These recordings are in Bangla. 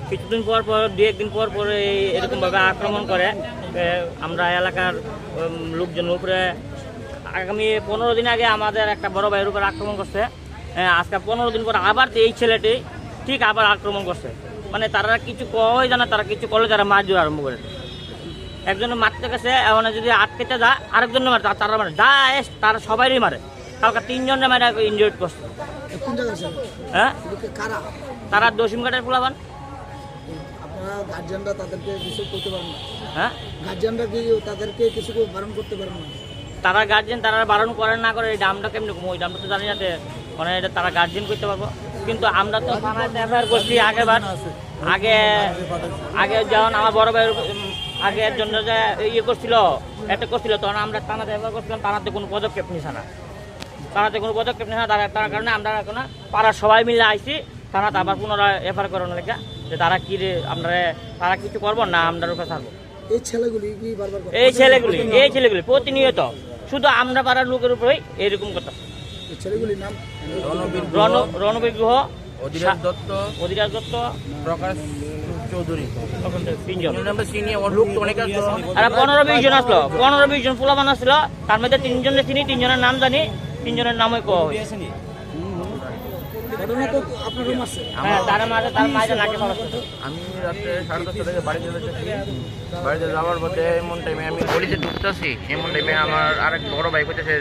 কিছুদিন পর পর দু একদিন পর পর এরকমভাবে আক্রমণ করে। আমরা এলাকার লোকজনের উপরে আগামী 15 দিন আগে আমাদের একটা বড় ভাইয়ের উপর আক্রমণ করছে। আজকে 15 দিন পর আবার এই ছেলেটি ঠিক আবার আক্রমণ করছে। মানে তারা কিছু কয় জানা, তারা কিছু করলে তারা মার জোর আরম্ভ করে। একজনের মারতে গেছে, এখন যদি আটকেতে যা আরেকজনের মারে, তারা মানে ডাইস তারা সবাইই মারে। কালকে 3 জনের মারে ইনজুর্ড করছে। হ্যাঁ, তারা দশিমঘাটের পোলাপান। আপনারা গার্জিয়ানরা তাদেরকে কিছু করতে পারেন না? হ্যাঁ, গার্জিয়ানরা কি তাদেরকে কিছু বারণ করতে পারেন না? তারা গার্জিয়ান, তারা বারণ করেন না করে এই দামটা কেমনি কম, ওই দামটা তো জানি না, মানে এটা তারা গার্জিয়ান করতে পারবো। কিন্তু আমরা তো এফআইআর করছি আগেবার, আগে যখন আমার বড় ভাইয়ের আগের জন্য যে ইয়ে করছিল, এটা করছিল, তখন আমরা থানাতে এফআইআর করছিলাম। থানাতে কোনো পদক্ষেপ নিছে না, তার কারণে আমরা এখন পাড়ার সবাই মিলে আইছি থানাতে আবার পুনরায় এফআইআর করানোর লেখা যে তারা কি আমরা তারা কিছু করবো না, আমরা ওকে ছাড়বো। এই ছেলেগুলি কি বারবার এই ছেলেগুলি প্রতিনিয়ত শুধু আমরা পাড়ার লোকের উপরেই এরকম কথা। ছেলেগুলির নাম রণবীর গুহ, অধিরাজ দত্ত, প্রকাশ চৌধুরী, 3 জন। 15-20 জন আসলো, 15-20 জন পোলাপান আসলো। তার মধ্যে 3 জনের চিনি, 3 জনের নাম জানি, 3 জনের নামই কওয়া হয়। আমি রাত্রে 10:30 থেকে বাড়িতে যাওয়ার পথে এমন টাইমে আমি গলিতে ঢুকতেছি, এমন টাইমে আমার আরেক বড় ভাই করতেছে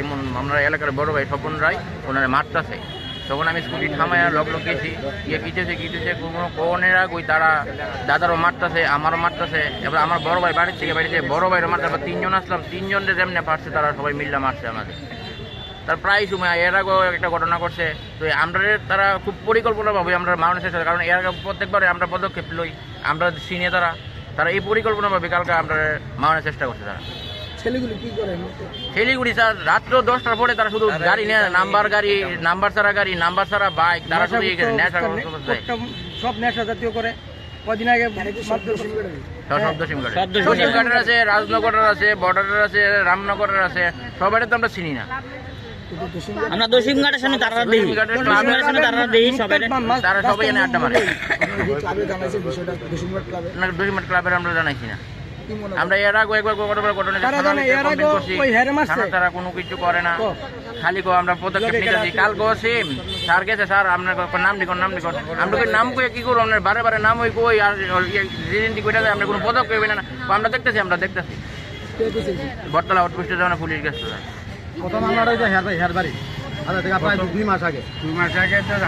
এমন আমরা এলাকার বড় ভাই স্বপন রায় ওনারা মারতেছে। তখন আমি স্কুটি থামায় লগ গেছি, গিয়েছে কোনেরা কই তারা দাদারও মারতেছে, আমারও মারতেছে। এবার আমার বড় ভাই বাড়িতে বড় ভাইয়েরও মারতে, 3 জন আসলাম, 3 জনের যেমনি পারছে তারা সবাই মিল্লা মারছে আমাদের। তার প্রায় সময় এর আগেও একটা ঘটনা করছে। তো আমরা তারা খুব পরিকল্পনাভাবে আমরা মারানোর চেষ্টা করি, কারণ এর আগে প্রত্যেকবারে আমরা পদক্ষেপ লই, আমরা সিনিয়র তারা এই পরিকল্পনাভাবে কালকে আমরা মারানোর চেষ্টা করছে। তারা ছেলেগুলি কি করে? ছেলেগুলি স্যার রাত্র 10টার পরে তারা শুধু গাড়ি নিয়ে নাম্বার ছাড়া নাম্বার ছাড়া বাইক, তারা শুধু নেশা সব নেশা জাতীয় করে। কদিন আগে দশিমঘাটের আছে, রাজনগরের আছে, বর্ডারের আছে, রামনগরের আছে, সবাই তো আমরা চিনি না। আমরা দশিমঘাটের সামনে তারা সবাই এনে আড্ডা মারে। দশিমঘাট ক্লাবের আমরা জানাইছি না। আমরা এর আগে একবার তারা কোনো কিছু করে না, খালি আমরা পদক্ষেপ নিতেছি। কালকে সেম স্যার গেছে, স্যার আপনার নাম লিখুন। আমরা নাম কয়ে কি করবো? আপনার বারে নাম ওই কই আর কইটা যায়, আমরা কোনো পদক্ষেপ না। আমরা দেখতেছি বটতলা আউটপোস্টে যখন পুলিশ গেছে। প্রথম আমরা প্রায় 2 মাস আগে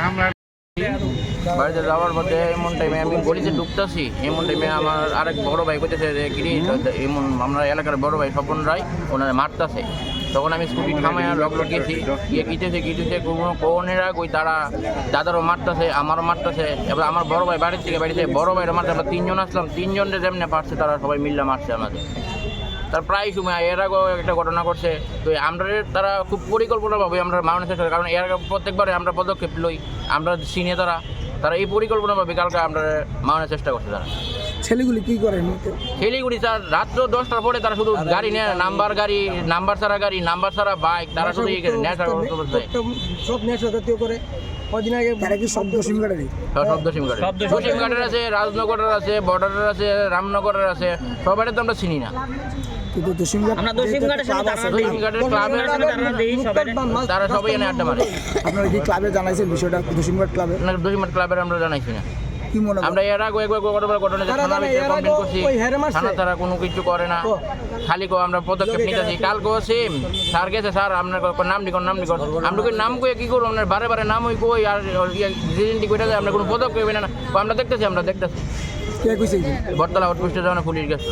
আমরা বাড়িতে যাওয়ার পথে এমন টাইমে আমি গলিতে ঢুকতেছি, এমন টাইমে আমার আরেক বড় ভাই করতেছে এমন আমরা এলাকার বড় ভাই স্বপন রায় ওনারা মারতেছে। তখন আমি স্কুটি থামায় লগ গেছি, গিয়েছে কোনেরা কই তারা দাদারও মারতেছে, আমারও মারতেছে। এবার আমার বড় ভাই বাড়িতে বড় ভাইয়ের মারতে, আমরা 3 জন আসলাম, 3 জনের যেমনি পারছে তারা সবাই মিল্লা মারছে আমাদের। তার প্রায় সময় এর আগেও একটা ঘটনা করছে। তো আমরা তারা খুব পরিকল্পনাভাবে আমরা মারানোর চেষ্টা করি, কারণ এর আগে প্রত্যেকবারে আমরা পদক্ষেপ লই, আমরা সিনিয়র তারা এই পরিকল্পনাভাবে কালকে আমরা মারানোর চেষ্টা করছে। তারা ছেলেগুলি কি করে? ছেলেগুলি স্যার রাত্র 10টার পরে তারা শুধু গাড়ি নিয়ে নাম্বার ছাড়া বাইক, তারা শুধু নেশা সব নেশা জাতীয় করে। কদিন আগে তারা কি সব দশিমঘাটের আছে, রাজনগরের আছে, বর্ডারের আছে, রামনগরের আছে, সবাই তো আমরা চিনি না। কিন্তু তারা সবাই এনে আড্ডা মারে। আপনারা কি ক্লাবে জানাইছেন বিষয়টা? দশিমঘাট ক্লাবের আমরা জানাইছি না। কি মনে আমরা এর আগে ঘটনা থানা তারা কোনো কিছু করে না, খালি আমরা পদক্ষেপ নিতেছি। কালকেও সেম স্যার গেছে, স্যার আপনার নাম লিখুন। আমরা নাম কয়ে কি করবো? আপনার বারে নাম ওই কই আর কইটা যায়, আমরা কোনো পদক্ষেপ না। আমরা দেখতেছি বটতলা আউটপোস্টে যখন পুলিশ গেছে।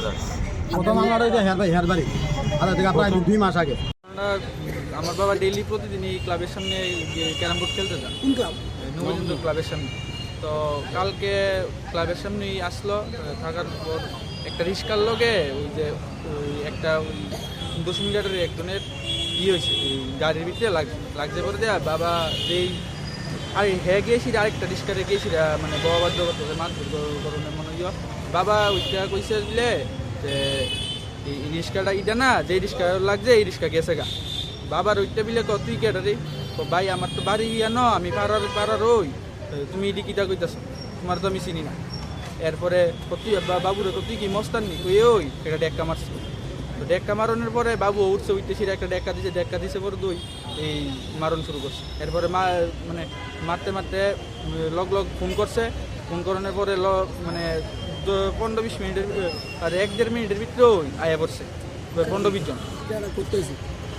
প্রায় 2 মাস আগে আমার বাবা ডেইলি প্রতিদিন এই ক্লাবের সামনে ক্যারাম বোর্ড খেলতে যান। কোন ক্লাব? নবীন্দ্র ক্লাবের সামনে। তো কালকে ক্লাবের সামনেই আসলো, থাকার পর একটা রিস্কার লগে ওই যে ওই একটা 10 মিটারের একজনের হয়েছে, এই গাড়ির ভিতরে লাগছে পরে দেয়া বাবা যেই আর হ্যাঁ গিয়েছি আরেকটা রিস্কারে গিয়েছি মানে বাবা বাধ্য করতে মারধর করণের মনে হয় বাবা ওইটা কইছে দিলে যে এই রিস্কাটা ইটা না, যে রিস্কা লাগছে এই রিস্কা গেছে গা। বাবার ওইটা বিলে তুই কেটা রে, ভাই আমার তো বাড়ি ন, আমি পাড়ার ওই, তুমি এটি কিটা কইতাছ, তোমার তো আমি চিনি না। এরপরে তুই বাবুরে তো তুই কি মস্তান নি, কই ওই একটা ডেক্কা মারছিল। তো ডেক্কা মারণের পরে বাবু উঠছে, উঠতে সেটা একটা ডেক্কা দিছে পরে দুই এই মারণ শুরু করছে। এরপরে মানে মারতে মারতে লগ ফোন করছে, ফোন করানোর পরে মানে 15-20 মিনিটের আর 1-1.5 মিনিটের ভিতরে আয়া পড়ছে 15-20 জন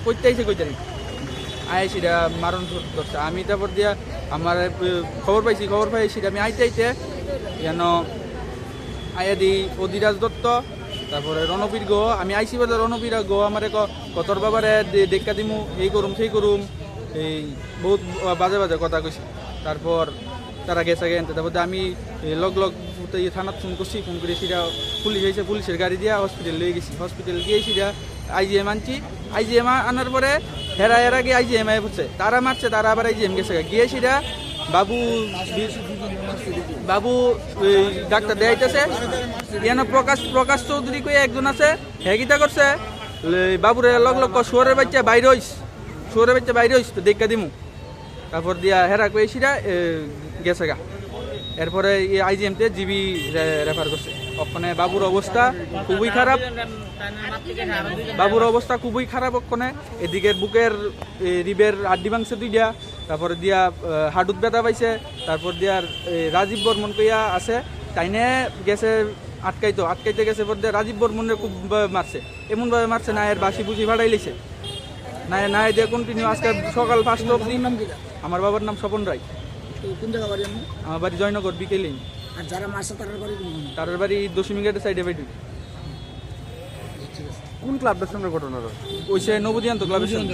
কইতেছে কইতারি আয় সেটা মারণ করছে। আমি তারপর দিয়া আমার খবর পাই সেটা আমি আইতে যেন আয়া দিই অধিরাজ দত্ত, তারপরে রণবীর গো, আমি আইসি বলে রণবীর গো আমার কতর বাবারে দেখা দিমু, এই করুম সেই করুম, এই বহুত বাজে বাজে কথা কইছি। তারপর তারা গেছে গেছে, তারপর আমি লগ থানাত ফোন করছি, ফোন করে সেটা পুলিশ হয়েছে, পুলিশের গাড়ি দিয়া হসপিটাল লিয়ে গেছি। হসপিটাল গিয়ে সেটা IGM আনছি, IGM আনার পরে হেরা গিয়ে IGM আয় পড়ছে, তারা মারছে, তারা আবার IGM গেছে গিয়ে সেটা বাবু ডাক্তার দেখাইতেছে। ইয়ানো প্রকাশ চৌধুরী কই একজন আছে, হেগিতা করছে বাবুরে লগ শোরের বাচ্চা বাইরে হইস তো দেখা দিমু। তারপর দিয়া হেরা কই সেটা গেছে গা। এরপরে IGM তে জিবি রেফার করছে। ওখানে বাবুর অবস্থা খুবই খারাপ, ওখানে এদিকের বুকের রিবের আড্ডি ভাঙছে 2টা, তারপরে দিয়া হাডুত ব্যথা পাইছে। তারপর দিয়া রাজীব বর্মন কইয়া আছে, তাইনে গেছে আটকাইতে গেছে পর দিয়ে রাজীব বর্মনের খুব মারছে, এমনভাবে মারছে না এর বাসি বুঝি ভাড়াই লিছে না দিয়ে কন্টিনিউ আজকে সকাল 5টা অবধি। আমার বাবার নাম স্বপন রায়। কোন জায়গা বাড়ি? আমার বাড়ি জয়নগর বিকেলেই। আর যারা মারছে তার বাড়ি 10 মিনিটের সাইডে বাড়ি। কোন ক্লাবটার সামনে ঘটনা? ওইসে নবদিয়ান্ত ক্লাবের সামনে।